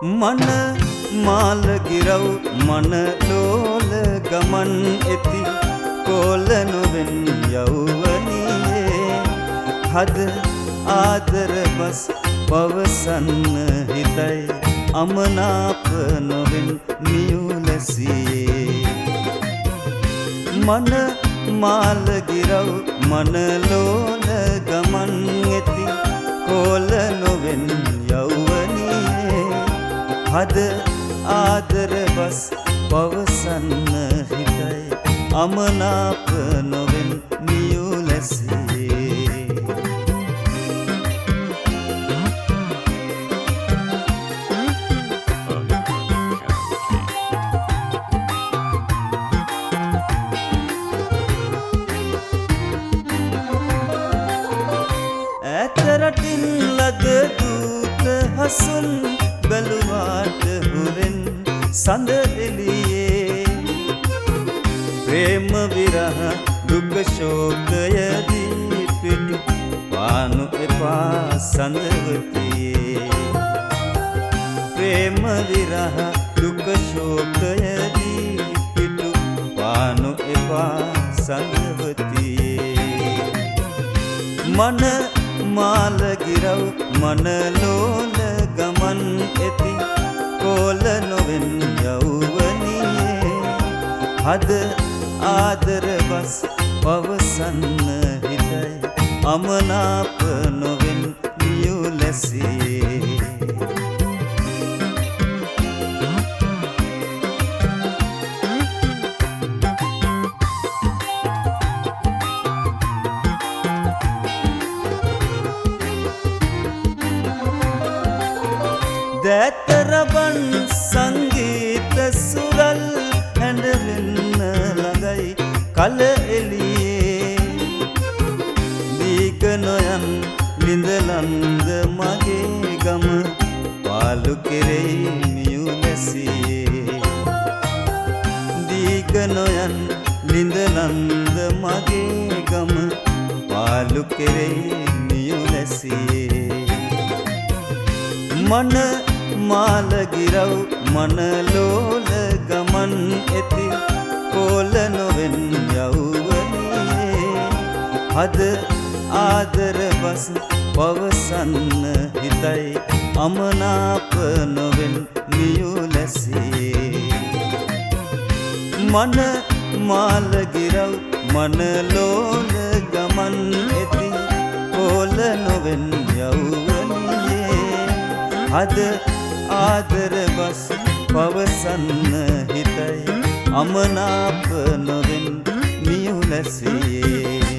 मन माल गिरव मन लोल गमन एति कोलनुවෙන් යෞවනියේ හද ආදර බස් පවසන්න හිතයි අමනාප නොවෙන් නියුලසියේ मन माल गिरव मन लोल गमन एति कोलनुවෙන් යෞවනියේ හද ආදර බස් පවසන්න හිතයි අමනාප නොවෙන් නියුලසියේ ඇතරටින් ලද දූත හසුන් බැලුවාට හුරෙන් සඳ එළියේ ප්‍රේම විරහ දුක ශෝකයදී පිටු පානු එපා සඳවතියේ ප්‍රේම විරහ දුක ශෝකයදී පිටු පානු එපා සඳවතියේ मन माल गिरव मन लोल गमन एति कोलनुවෙන් යෞවනියේ හද ආදර බස් පවසන්න හිතයි අමනාප නොවෙන් නියුලසියේ දැතරබන් සංගීත සුරල් හැඬවෙන්න ළඟයි කල එළියේ දීක නොයන් ලිඳලන්ද මගේ ගම පාලු කෙරෙයි මියුලසියේ දීක නොයන් ලිඳලන්ද මගේ ගම පාලු කෙරෙයි මියුලසියේ मन माल गिरव मन लोल गमन एति कोलनुවෙන් යෞවනියේ හද ආදර බස් පවසන්න හිතයි අමනාප නොවෙන් නියුලසියේ मन माल गिरव मन लोल गमन एति कोलनुවෙන් යෞවනියේ හද ආදර බස් පවසන්න හිතයි අමනාප නොවෙන් නියුලසියේ